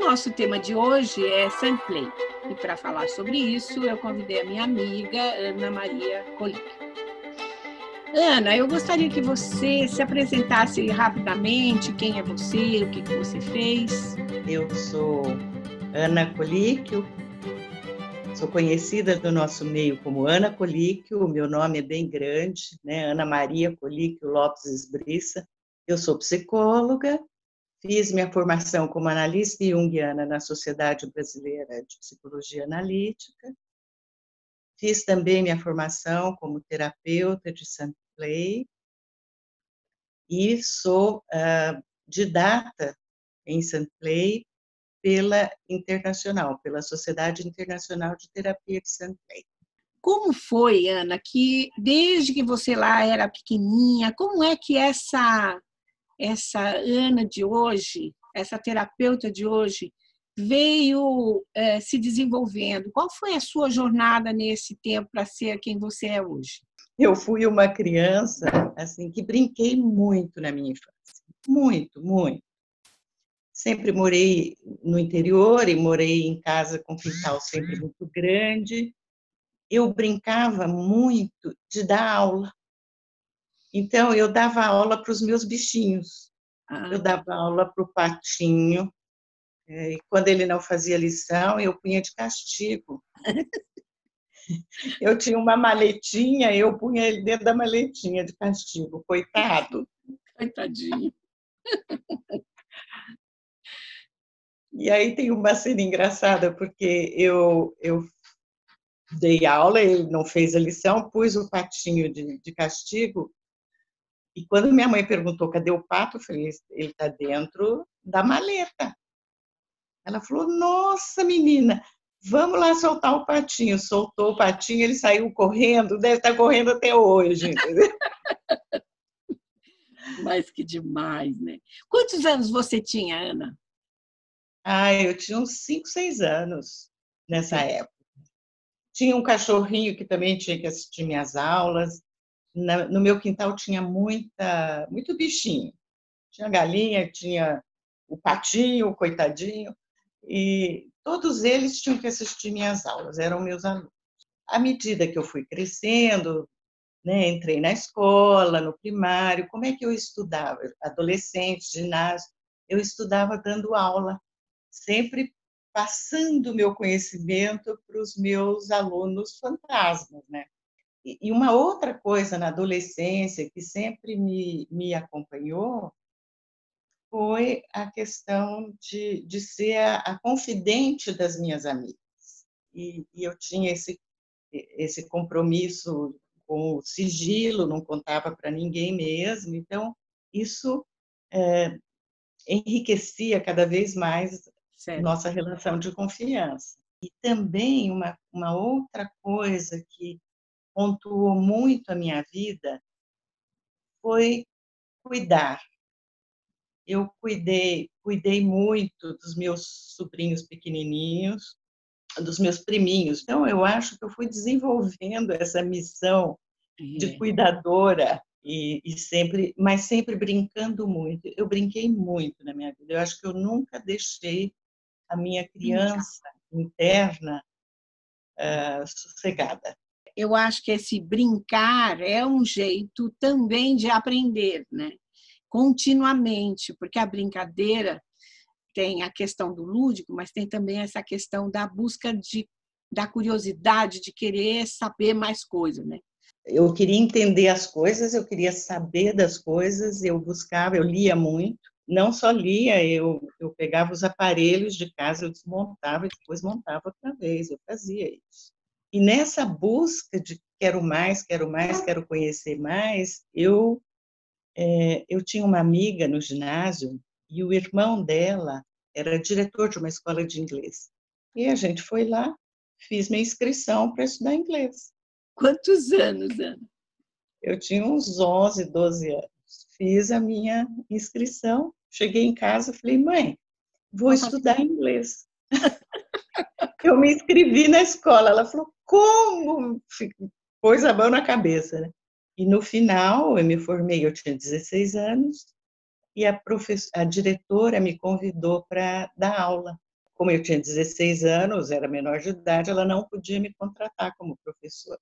nosso tema de hoje é Sunplay. E para falar sobre isso, eu convidei a minha amiga Ana Maria Colíquio. Ana, eu gostaria que você se apresentasse rapidamente, quem é você, o que você fez. Eu sou Ana Colíquio, sou conhecida do nosso meio como Ana Colíquio, o meu nome é bem grande, né? Ana Maria Colíquio Lopes Esbriça. Eu sou psicóloga, fiz minha formação como analista junguiana na Sociedade Brasileira de Psicologia Analítica, fiz também minha formação como terapeuta de Sunplay e sou didata em Sunplay pela Sociedade Internacional de Terapia de Sunplay. Como foi, Ana, que desde que você lá era pequenininha, como é que essa Ana de hoje, essa terapeuta de hoje, veio se desenvolvendo? Qual foi a sua jornada nesse tempo para ser quem você é hoje? Eu fui uma criança assim que brinquei muito na minha infância, muito, muito. Sempre morei no interior e morei em casa com quintal sempre muito grande. Eu brincava muito de dar aula. Então, eu dava aula para os meus bichinhos. Eu dava aula para o patinho. E quando ele não fazia lição, eu punha de castigo. Eu tinha uma maletinha, eu punha ele dentro da maletinha de castigo. Coitado. Coitadinho. E aí tem uma cena engraçada, porque eu dei aula, ele não fez a lição, pus o patinho de castigo, e quando minha mãe perguntou cadê o pato, eu falei, ele está dentro da maleta. Ela falou, nossa, menina, vamos lá soltar o patinho. Soltou o patinho, ele saiu correndo, deve estar correndo até hoje, entendeu? Mas que demais, né? Quantos anos você tinha, Ana? Eu tinha uns 5, 6 anos nessa época. Tinha um cachorrinho que também tinha que assistir minhas aulas. No meu quintal tinha muito bichinho. Tinha galinha, tinha o patinho, o coitadinho, e todos eles tinham que assistir minhas aulas, eram meus alunos. À medida que eu fui crescendo, né, entrei na escola, no primário, como é que eu estudava? Adolescente, ginásio, eu estudava dando aula, sempre passando o meu conhecimento para os meus alunos fantasmas, né? E uma outra coisa na adolescência que sempre me acompanhou foi a questão de ser a confidente das minhas amigas. E eu tinha esse compromisso com o sigilo, não contava para ninguém mesmo. Então, isso enriquecia cada vez mais nossa relação de confiança. E também uma outra coisa que pontuou muito a minha vida foi cuidar. Eu cuidei muito dos meus sobrinhos pequenininhos, dos meus priminhos. Então, eu acho que eu fui desenvolvendo essa missão de cuidadora mas sempre brincando muito. Eu brinquei muito na minha vida. Eu acho que eu nunca deixei a minha criança interna sossegada. Eu acho que esse brincar é um jeito também de aprender, né? Continuamente, porque a brincadeira tem a questão do lúdico, mas tem também essa questão da busca da curiosidade, de querer saber mais coisas, né? Eu queria entender as coisas, eu queria saber das coisas, eu buscava, eu lia muito, não só lia, eu pegava os aparelhos de casa, eu desmontava e depois montava outra vez, eu fazia isso. E nessa busca de quero mais, quero conhecer mais, eu tinha uma amiga no ginásio e o irmão dela era diretor de uma escola de inglês. E a gente foi lá, fiz minha inscrição para estudar inglês. Quantos anos, Ana? Eu tinha uns 11, 12 anos. Fiz a minha inscrição, cheguei em casa e falei, mãe, vou estudar inglês. Eu me inscrevi na escola. Ela falou, como? Pôs a mão na cabeça, né? E no final, eu me formei, eu tinha 16 anos, e a diretora me convidou para dar aula como eu tinha 16 anos, era menor de idade, ela não podia me contratar como professora.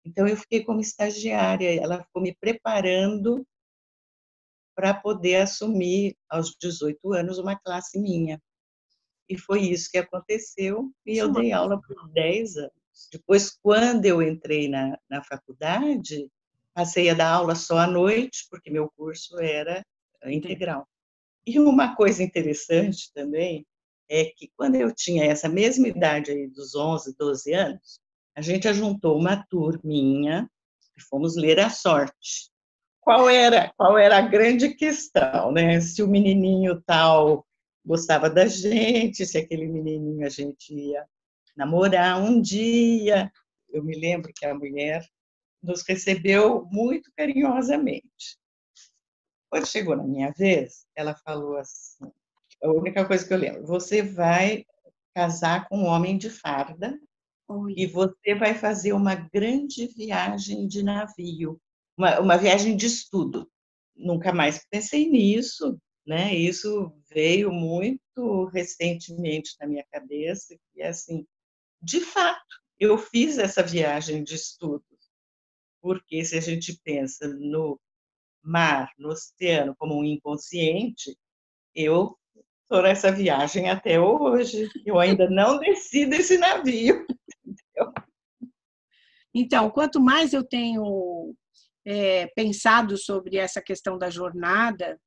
Então, eu fiquei como estagiária, ela ficou me preparando para poder assumir, aos 18 anos, uma classe minha. E foi isso que aconteceu, e eu dei aula por 10 anos. Depois, quando eu entrei na faculdade, passei a dar aula só à noite, porque meu curso era integral. E uma coisa interessante também é que, quando eu tinha essa mesma idade aí, dos 11, 12 anos, a gente ajuntou uma turminha e fomos ler A Sorte. Qual era a grande questão, né? Se o menininho tal gostava da gente, se aquele menininho a gente ia namorar um dia. Eu me lembro que a mulher nos recebeu muito carinhosamente. Quando chegou na minha vez, ela falou assim, a única coisa que eu lembro, você vai casar com um homem de farda e você vai fazer uma grande viagem de navio, uma viagem de estudo. Nunca mais pensei nisso, né? Isso veio muito recentemente na minha cabeça, e assim, de fato, eu fiz essa viagem de estudo, porque se a gente pensa no mar, no oceano, como um inconsciente, eu estou nessa viagem até hoje. Eu ainda não desci desse navio. Então, quanto mais eu tenho pensado sobre essa questão da jornada,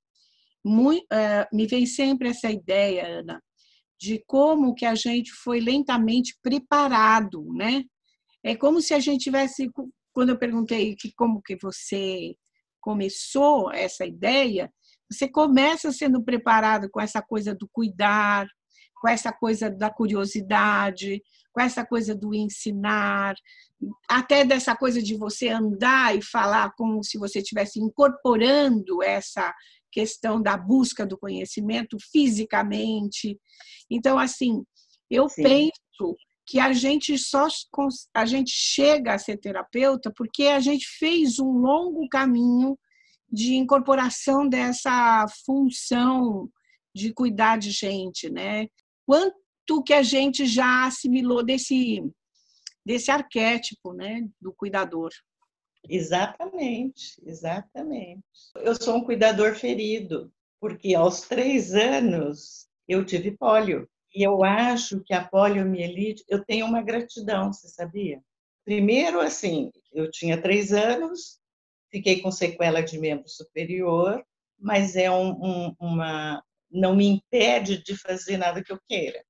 me vem sempre essa ideia, Ana, de como que a gente foi lentamente preparado, né? É como se a gente tivesse, quando eu perguntei como que você começou essa ideia, você começa sendo preparado com essa coisa do cuidar, com essa coisa da curiosidade, com essa coisa do ensinar, até dessa coisa de você andar e falar como se você estivesse incorporando essa questão da busca do conhecimento fisicamente. Então, assim, eu penso que a gente chega a ser terapeuta porque a gente fez um longo caminho de incorporação dessa função de cuidar de gente, né? Quanto que a gente já assimilou desse arquétipo, né, do cuidador. Exatamente, exatamente. Eu sou um cuidador ferido, porque aos 3 anos eu tive pólio. E eu acho que a poliomielite, eu tenho uma gratidão, você sabia? Primeiro, assim, eu tinha 3 anos, fiquei com sequela de membro superior, mas não me impede de fazer nada que eu queira.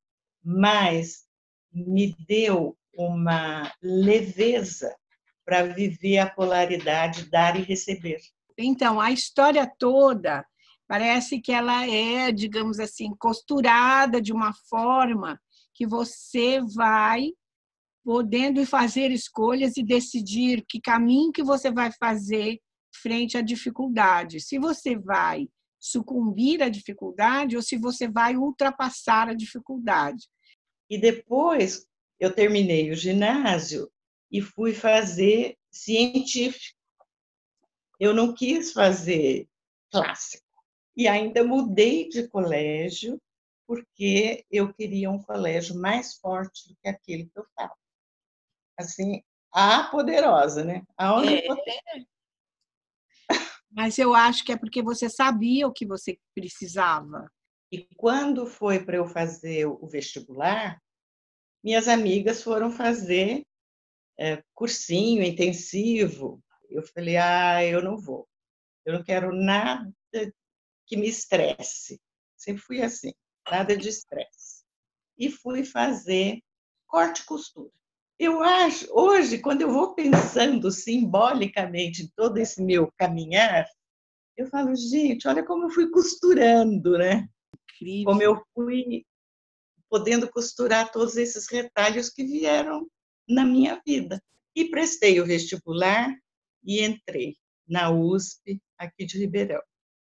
Mas me deu uma leveza para viver a polaridade dar e receber. Então, a história toda parece que ela é, digamos assim, costurada de uma forma que você vai podendo fazer escolhas e decidir que caminho que você vai fazer frente à dificuldade. Se você vai sucumbir à dificuldade ou se você vai ultrapassar a dificuldade. E depois eu terminei o ginásio e fui fazer científico. Eu não quis fazer clássico. E ainda mudei de colégio porque eu queria um colégio mais forte do que aquele que eu estava. Assim, a poderosa, né? A onipotente. Mas eu acho que é porque você sabia o que você precisava. E quando foi para eu fazer o vestibular, minhas amigas foram fazer cursinho intensivo. Eu falei, eu não vou. Eu não quero nada que me estresse. Sempre fui assim, nada de estresse. E fui fazer corte e costura. Eu acho, hoje, quando eu vou pensando simbolicamente em todo esse meu caminhar, eu falo, gente, olha como eu fui costurando, né? Incrível. Como eu fui podendo costurar todos esses retalhos que vieram na minha vida. E prestei o vestibular e entrei na USP, aqui de Ribeirão.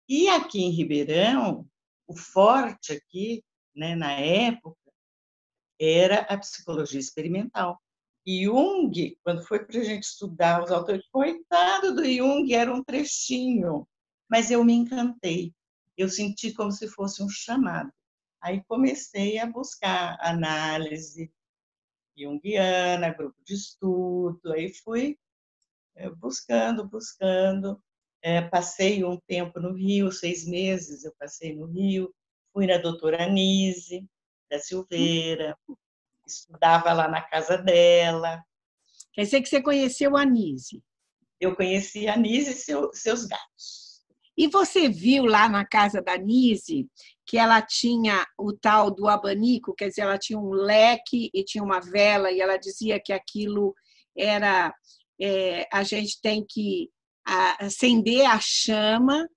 E aqui em Ribeirão, o forte aqui, né, na época, era a psicologia experimental. E Jung, quando foi para a gente estudar os autores, coitado do Jung, era um trechinho, mas eu me encantei. Eu senti como se fosse um chamado. Aí comecei a buscar análise junguiana, grupo de estudo, aí fui buscando. Passei um tempo no Rio, 6 meses eu passei no Rio, fui na doutora Anise da Silveira, estudava lá na casa dela. Quer dizer que você conheceu a Anise. Eu conheci a Anise e seus gatos. E você viu lá na casa da Anise que ela tinha o tal do abanico, quer dizer, ela tinha um leque e tinha uma vela, e ela dizia que aquilo era... a gente tem que acender a chama,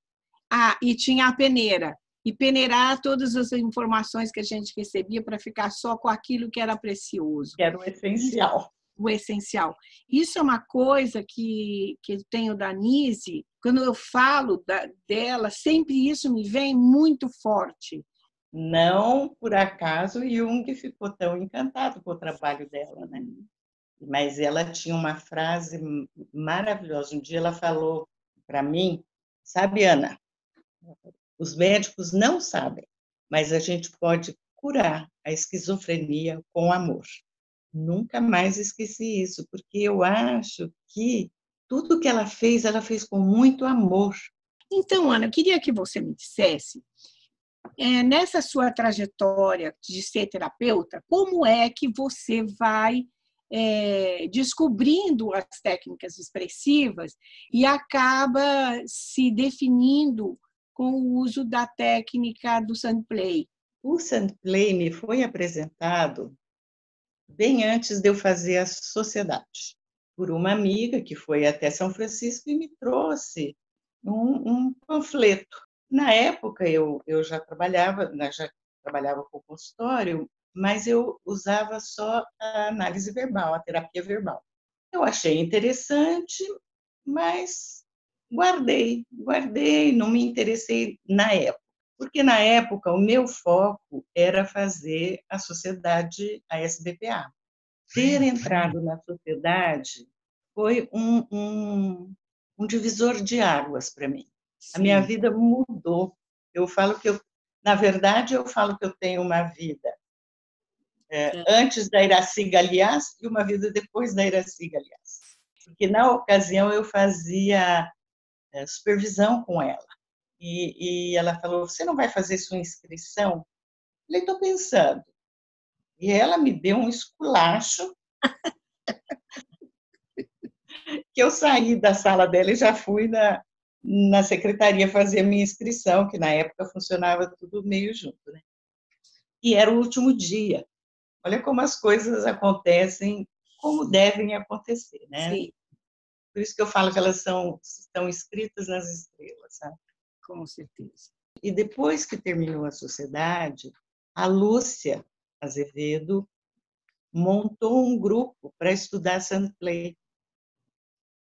e tinha a peneira. E peneirar todas as informações que a gente recebia para ficar só com aquilo que era precioso. Que era o essencial. O essencial. Isso é uma coisa que eu tenho da Anise, quando eu falo dela, sempre isso me vem muito forte. Não por acaso Jung ficou tão encantado com o trabalho dela, né? Mas ela tinha uma frase maravilhosa. Um dia ela falou para mim, sabe, Ana, os médicos não sabem, mas a gente pode curar a esquizofrenia com amor. Nunca mais esqueci isso, porque eu acho que tudo que ela fez com muito amor. Então, Ana, eu queria que você me dissesse, nessa sua trajetória de ser terapeuta, como é que você vai descobrindo as técnicas expressivas e acaba se definindo com o uso da técnica do Sandplay? O Sandplay me foi apresentado bem antes de eu fazer a sociedade, por uma amiga que foi até São Francisco e me trouxe um panfleto. Na época, eu já trabalhava com consultório, mas eu usava só a análise verbal, a terapia verbal. Eu achei interessante, mas guardei, não me interessei na época. Porque, na época, o meu foco era fazer a sociedade, a SBPA. Ter entrado na sociedade foi um divisor de águas para mim. A minha vida mudou. Na verdade, eu falo que eu tenho uma vida antes da Iracy Galeás e uma vida depois da Iracy Galeás. Porque, na ocasião, eu fazia supervisão com ela. E ela falou, você não vai fazer sua inscrição? Eu falei, estou pensando. E ela me deu um esculacho que eu saí da sala dela e já fui na secretaria fazer a minha inscrição, que na época funcionava tudo meio junto, né? E era o último dia. Olha como as coisas acontecem, como devem acontecer, né? Sim. Por isso que eu falo que elas estão escritas nas estrelas, sabe? Com certeza. E depois que terminou a sociedade, a Lúcia Azevedo montou um grupo para estudar Sandplay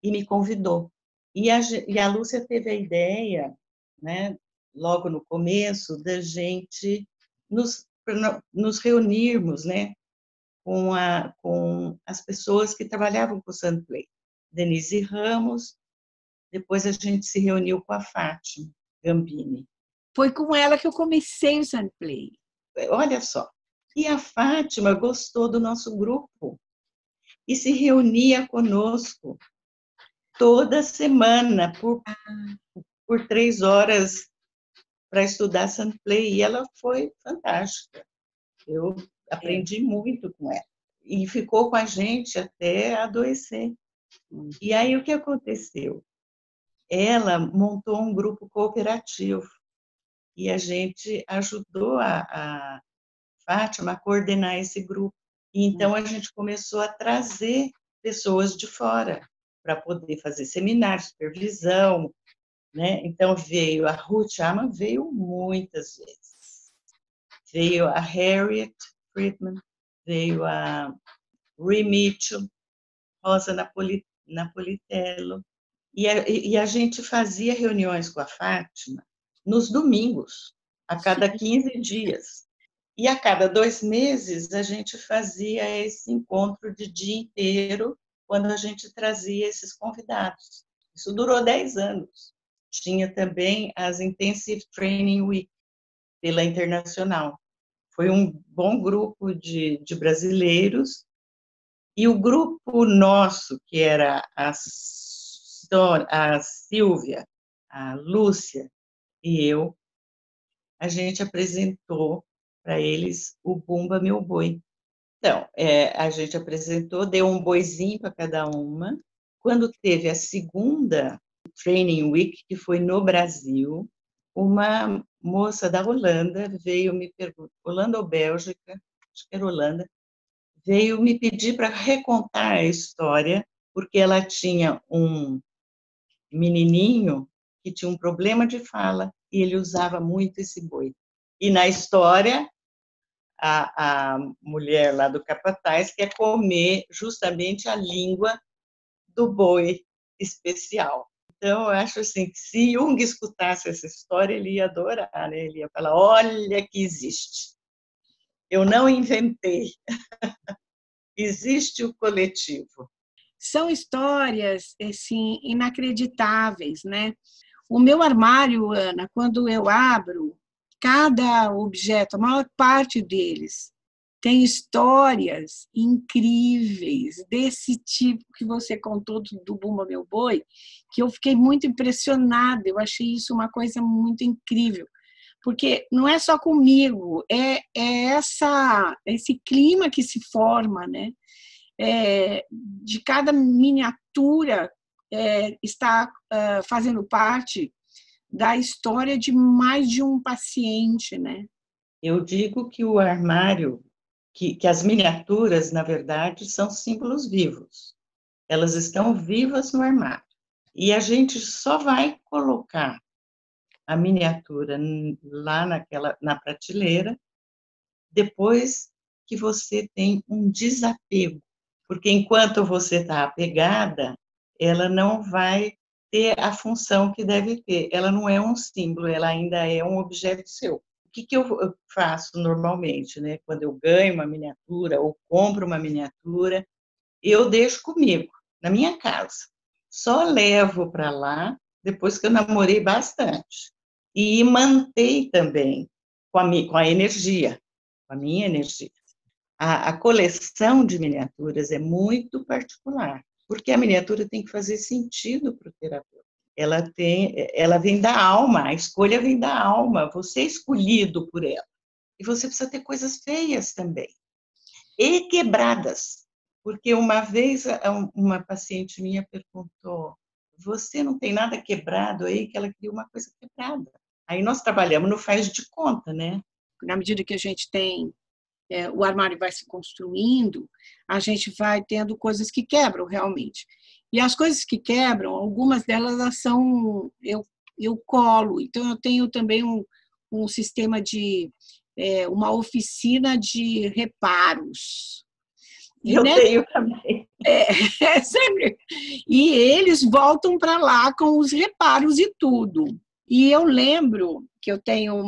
e me convidou. E a Lúcia teve a ideia, né, logo no começo, da gente nos reunirmos, né, com as pessoas que trabalhavam com o Sandplay. Denise Ramos, depois a gente se reuniu com a Fátima Gambini. Foi com ela que eu comecei o Sandplay. Olha só. E a Fátima gostou do nosso grupo e se reunia conosco toda semana por 3 horas para estudar Sandplay. E ela foi fantástica. Eu aprendi muito com ela. E ficou com a gente até adoecer. E aí, o que aconteceu? Ela montou um grupo cooperativo e a gente ajudou a Fátima a coordenar esse grupo. E então, a gente começou a trazer pessoas de fora para poder fazer seminários, supervisão, né? Então, veio a Ruth Aman, veio muitas vezes. Veio a Harriet Friedman, veio a Ray Mitchell, Rosa Napolitello. E a gente fazia reuniões com a Fátima nos domingos, a cada 15 dias. E a cada 2 meses, a gente fazia esse encontro de dia inteiro, quando a gente trazia esses convidados. Isso durou 10 anos. Tinha também as Intensive Training Week, pela Internacional. Foi um bom grupo de brasileiros, e o grupo nosso, que era a Silvia, a Lúcia e eu, a gente apresentou para eles o Bumba Meu Boi. Então, a gente apresentou, deu um boizinho para cada uma. Quando teve a segunda Training Week, que foi no Brasil, uma moça da Holanda veio me perguntar, Holanda ou Bélgica, acho que era Holanda, veio me pedir para recontar a história, porque ela tinha um menininho que tinha um problema de fala e ele usava muito esse boi. E na história, a mulher lá do capataz quer comer justamente a língua do boi especial. Então, eu acho assim, que se Jung escutasse essa história, ele ia adorar, né? Ele ia falar, olha que existe. Eu não inventei. Existe o coletivo. São histórias, assim, inacreditáveis, né? O meu armário, Ana, quando eu abro, cada objeto, a maior parte deles, tem histórias incríveis desse tipo que você contou do Bumba Meu Boi, que eu fiquei muito impressionada, eu achei isso uma coisa muito incrível. Porque não é só comigo, esse clima que se forma, né? De cada miniatura está fazendo parte da história de mais de um paciente, né? Eu digo que o armário, que as miniaturas, na verdade, são símbolos vivos. Elas estão vivas no armário. E a gente só vai colocar a miniatura lá na prateleira depois que você tem um desapego. Porque enquanto você está apegada, ela não vai ter a função que deve ter. Ela não é um símbolo, ela ainda é um objeto seu. O que eu faço normalmente, né? Quando eu ganho uma miniatura ou compro uma miniatura, eu deixo comigo, na minha casa. Só levo para lá depois que eu namorei bastante. E mantei também com a energia, com a minha energia. A coleção de miniaturas é muito particular, porque a miniatura tem que fazer sentido para o terapeuta. Ela vem da alma, a escolha vem da alma, você é escolhido por ela. E você precisa ter coisas feias também, e quebradas. Porque uma vez uma paciente minha perguntou, você não tem nada quebrado aí? Que ela queria uma coisa quebrada. Aí nós trabalhamos no faz de conta, né? Na medida que a gente tem o armário vai se construindo, a gente vai tendo coisas que quebram realmente. E as coisas que quebram, algumas delas são eu colo. Então eu tenho também um sistema de uma oficina de reparos. E eu tenho também. Sempre. E eles voltam para lá com os reparos e tudo. E eu lembro que eu tenho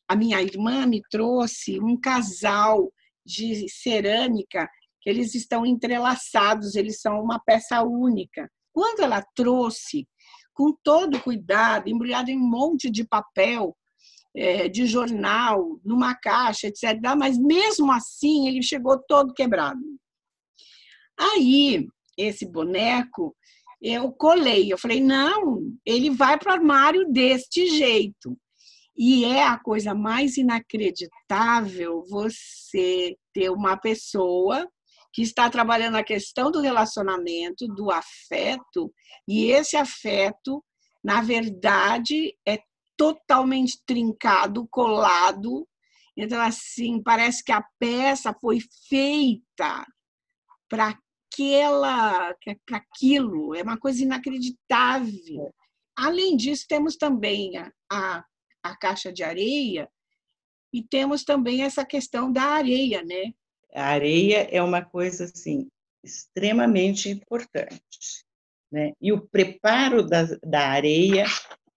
a minha irmã me trouxe um casal de cerâmica, que eles estão entrelaçados, eles são uma peça única. Quando ela trouxe, com todo cuidado, embrulhado em um monte de papel, de jornal, numa caixa, etc., mas mesmo assim ele chegou todo quebrado. Aí, esse boneco, eu colei, eu falei, não, ele vai para o armário deste jeito. E é a coisa mais inacreditável você ter uma pessoa que está trabalhando a questão do relacionamento, do afeto, e esse afeto, na verdade, é totalmente trincado, colado. Então, assim, parece que a peça foi feita para aquilo, é uma coisa inacreditável. Além disso, temos também a caixa de areia e temos também essa questão da areia, né? A areia é uma coisa assim extremamente importante, né? E o preparo da areia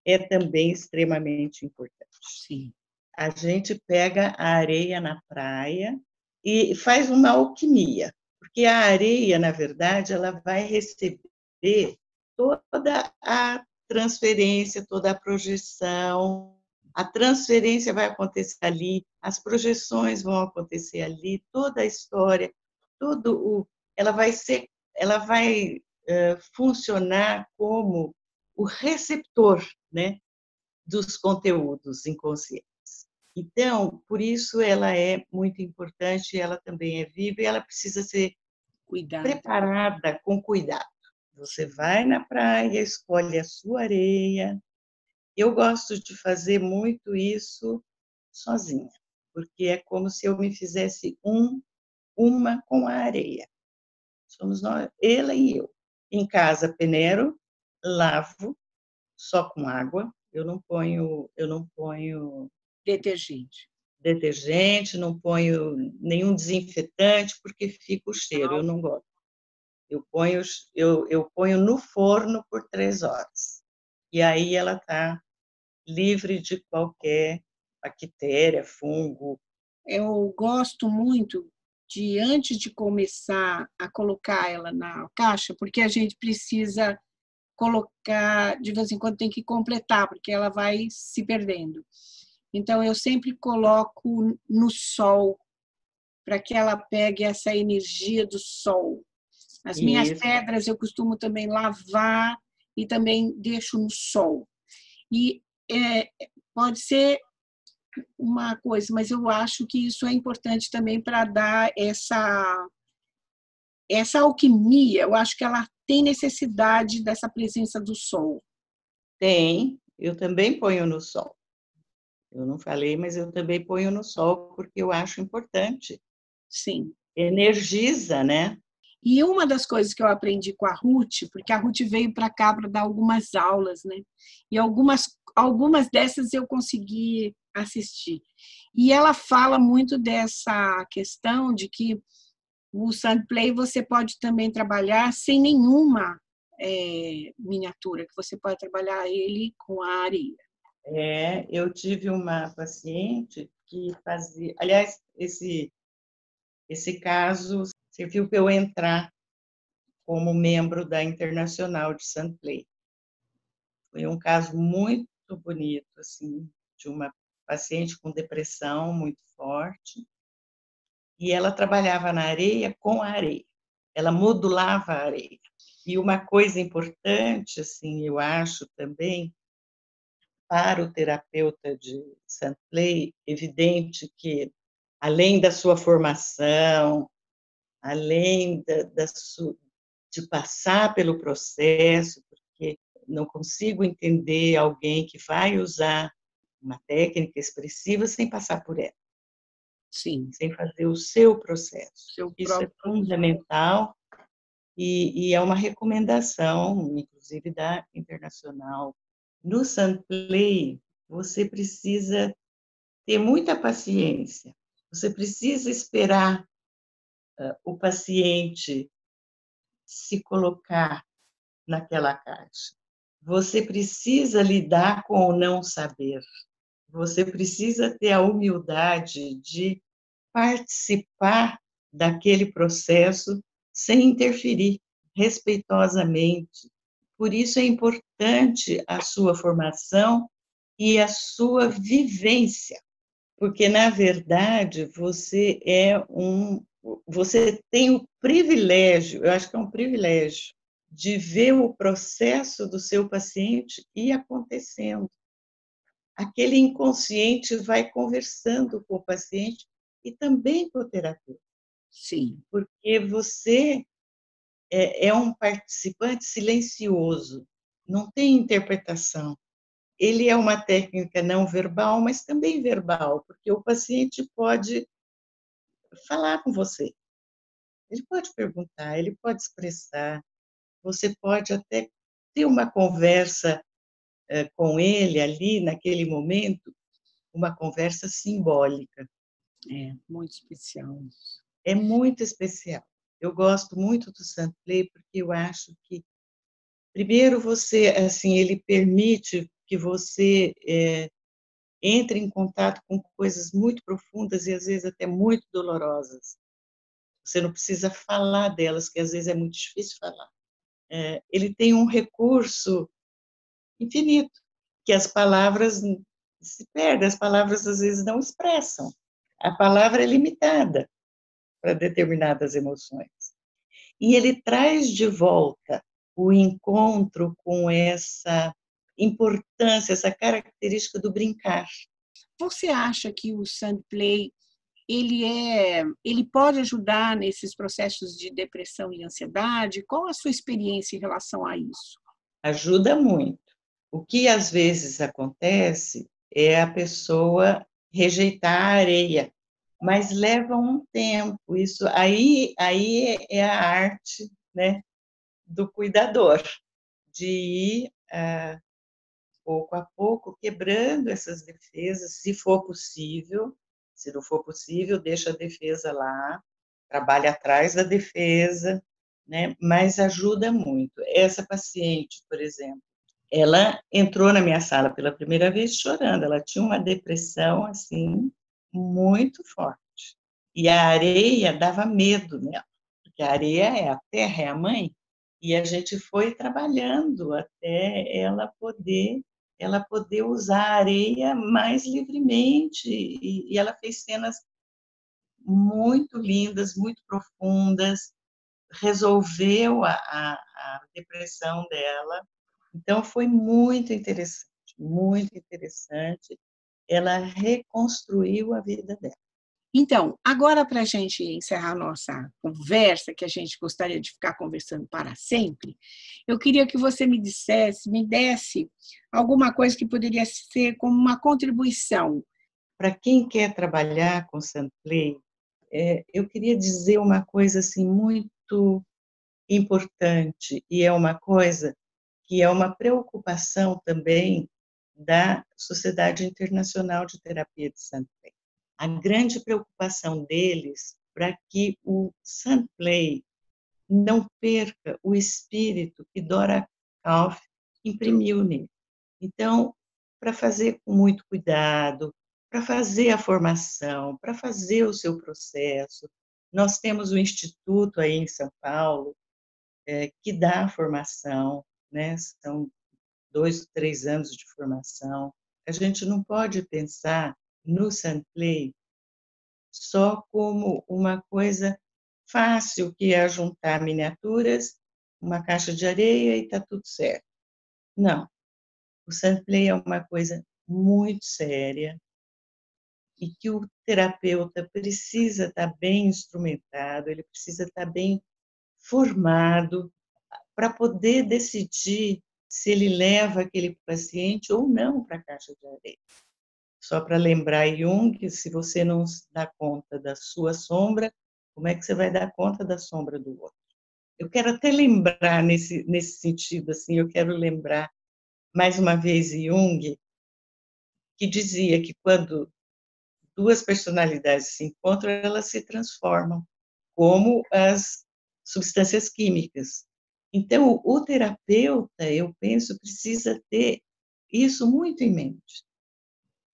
é também extremamente importante. Sim. A gente pega a areia na praia e faz uma alquimia, porque a areia, na verdade, ela vai receber toda a transferência, toda a projeção, a transferência vai acontecer ali, as projeções vão acontecer ali, toda a história, ela vai funcionar como o receptor, né, dos conteúdos inconscientes. Então, por isso ela é muito importante, ela também é viva e ela precisa ser preparada com cuidado. Você vai na praia, escolhe a sua areia. Eu gosto de fazer muito isso sozinha, porque é como se eu me fizesse uma com a areia. Somos nós, ela e eu. Em casa, peneiro, lavo só com água. Eu não ponho detergente, não ponho nenhum desinfetante, porque fica o cheiro, eu não gosto. Eu ponho no forno por 3 horas. E aí ela está livre de qualquer bactéria, fungo. Eu gosto muito de, antes de começar a colocar ela na caixa, porque a gente precisa colocar, de vez em quando tem que completar, porque ela vai se perdendo. Então, eu sempre coloco no sol, para que ela pegue essa energia do sol. As minhas pedras eu costumo também lavar e também deixo no sol. E pode ser uma coisa, mas eu acho que isso é importante também para dar essa alquimia. Eu acho que ela tem necessidade dessa presença do sol. Tem, eu também ponho no sol. Eu não falei, mas eu também ponho no sol, porque eu acho importante. Sim. Energiza, né? E uma das coisas que eu aprendi com a Ruth, porque a Ruth veio para cá para dar algumas aulas, né? E algumas dessas eu consegui assistir. E ela fala muito dessa questão de que o Sandplay você pode também trabalhar sem nenhuma miniatura, que você pode trabalhar ele com a areia. Eu tive uma paciente que fazia... Aliás, esse caso serviu para eu entrar como membro da Internacional de Sandplay. Foi um caso muito bonito, assim, de uma paciente com depressão muito forte, e ela trabalhava na areia com a areia, ela modulava a areia. E uma coisa importante, assim, eu acho também, para o terapeuta de Sandplay, evidente que, além da sua formação, além de passar pelo processo, porque não consigo entender alguém que vai usar uma técnica expressiva sem passar por ela. Sim. Sem fazer o seu processo. Isso é fundamental e é uma recomendação, inclusive da Internacional. No Sandplay, você precisa ter muita paciência, você precisa esperar o paciente se colocar naquela caixa. Você precisa lidar com o não saber. Você precisa ter a humildade de participar daquele processo sem interferir, respeitosamente. Por isso é importante a sua formação e a sua vivência, porque, na verdade, você tem o privilégio, eu acho que é um privilégio, de ver o processo do seu paciente ir acontecendo. Aquele inconsciente vai conversando com o paciente e também com o terapeuta. Sim. Porque você é um participante silencioso, não tem interpretação. Ele é uma técnica não verbal, mas também verbal, porque o paciente pode falar com você. Ele pode perguntar, ele pode expressar, você pode até ter uma conversa com ele ali, naquele momento, uma conversa simbólica. É muito especial. É muito especial. Eu gosto muito do Sandplay porque eu acho que, primeiro, ele permite que você entre em contato com coisas muito profundas e às vezes até muito dolorosas. Você não precisa falar delas, que às vezes é muito difícil falar. Ele tem um recurso infinito, que as palavras se perde, as palavras às vezes não expressam. A palavra é limitada para determinadas emoções. E ele traz de volta o encontro com essa importância, essa característica do brincar. Você acha que o Sandplay ele pode ajudar nesses processos de depressão e ansiedade? Qual a sua experiência em relação a isso? Ajuda muito. O que às vezes acontece é a pessoa rejeitar a areia, mas leva um tempo. Isso aí é a arte, né, do cuidador, de ir pouco a pouco quebrando essas defesas, se for possível. Se não for possível, deixa a defesa lá, trabalha atrás da defesa, né? Mas ajuda muito. Essa paciente, por exemplo, ela entrou na minha sala pela primeira vez chorando. Ela tinha uma depressão assim muito forte. E a areia dava medo nela, porque a areia é a terra, é a mãe. E a gente foi trabalhando até ela poder usar a areia mais livremente. E ela fez cenas muito lindas, muito profundas, resolveu a depressão dela. Então, foi muito interessante, muito interessante. Ela reconstruiu a vida dela. Então, agora para a gente encerrar nossa conversa, que a gente gostaria de ficar conversando para sempre, eu queria que você me desse alguma coisa que poderia ser como uma contribuição. Para quem quer trabalhar com Sandplay, eu queria dizer uma coisa assim muito importante, e é uma coisa que é uma preocupação também da Sociedade Internacional de Terapia de Sandplay. A grande preocupação deles para que o Sandplay não perca o espírito que Dora Kauf imprimiu nele. Então, para fazer com muito cuidado, para fazer a formação, para fazer o seu processo, nós temos o Instituto aí em São Paulo, que dá a formação, né? São 2, 3 anos de formação. A gente não pode pensar no Sandplay só como uma coisa fácil, que é juntar miniaturas, uma caixa de areia e está tudo certo. Não. O Sandplay é uma coisa muito séria e que o terapeuta precisa estar bem instrumentado, ele precisa estar bem formado para poder decidir se ele leva aquele paciente ou não para a caixa de areia. Só para lembrar Jung, se você não dá conta da sua sombra, como é que você vai dar conta da sombra do outro? Eu quero até lembrar nesse sentido, assim, eu quero lembrar mais uma vez Jung, que dizia que quando duas personalidades se encontram, elas se transformam, como as substâncias químicas. Então, o terapeuta, eu penso, precisa ter isso muito em mente.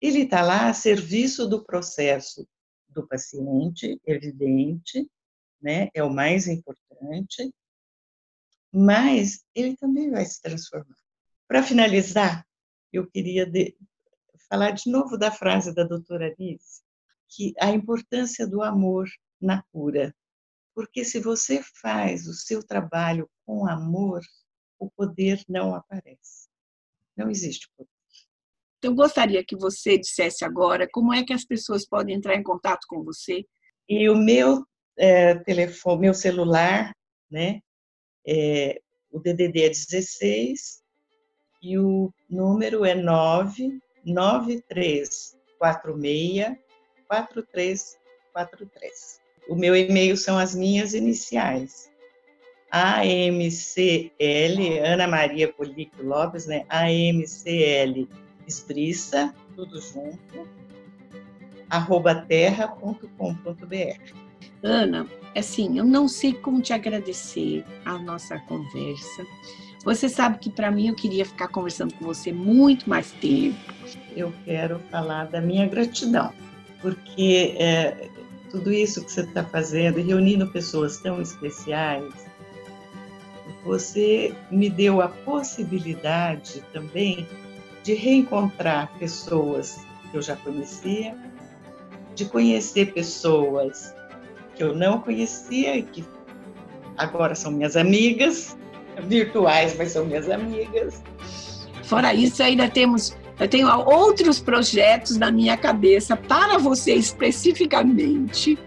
Ele está lá a serviço do processo do paciente, evidente, né? É o mais importante, mas ele também vai se transformar. Para finalizar, eu queria falar de novo da frase da doutora Alice, que a importância do amor na cura. Porque se você faz o seu trabalho com amor, o poder não aparece. Não existe poder. Então, eu gostaria que você dissesse agora como é que as pessoas podem entrar em contato com você. E o meu telefone, meu celular, né? O DDD é 16 e o número é 993464343. O meu e-mail são as minhas iniciais. AMCL, Ana Maria Polico Lopes, né? AMCL Esbriça, tudo junto, @terra.com.br. Ana, assim, eu não sei como te agradecer a nossa conversa. Você sabe que para mim eu queria ficar conversando com você muito mais tempo. Eu quero falar da minha gratidão, porque tudo isso que você está fazendo, reunindo pessoas tão especiais, você me deu a possibilidade também de reencontrar pessoas que eu já conhecia, de conhecer pessoas que eu não conhecia e que agora são minhas amigas, virtuais, mas são minhas amigas. Fora isso, eu tenho outros projetos na minha cabeça para você especificamente.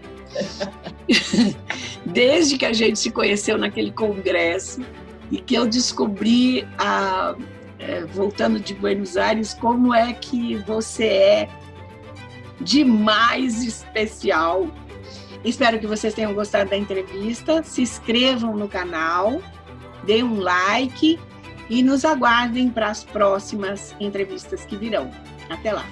Desde que a gente se conheceu naquele congresso e que eu descobri, voltando de Buenos Aires, como é que você é demais especial. Espero que vocês tenham gostado da entrevista. Se inscrevam no canal, deem um like e nos aguardem para as próximas entrevistas que virão. Até lá!